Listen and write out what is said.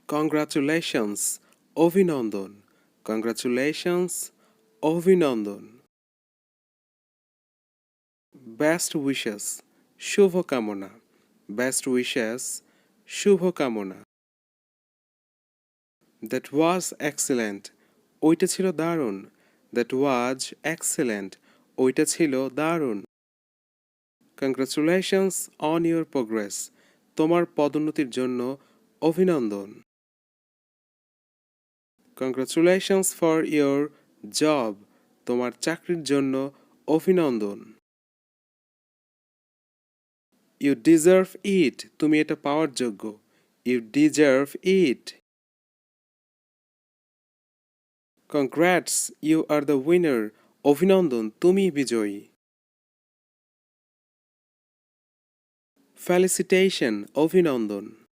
Congratulations, অভিনন্দন. Congratulations, অভিনন্দন. Best wishes, শুভকামনা. Best wishes, শুভকামনা. That was excellent. ওইটা ছিল দারুণ. That was excellent. ওইটা ছিল দারুণ. Congratulations on your progress. তোমার পদোন্নতির জন্য অভিনন্দন. Congratulations for your job. তোমার চাকরির জন্য অভিনন্দন. You deserve it. তুমি এটা পাওয়ার যোগ্য. You deserve it. Congrats, you are the winner. অভিনন্দন, তুমি বিজয়ী. Felicitation, অভিনন্দন.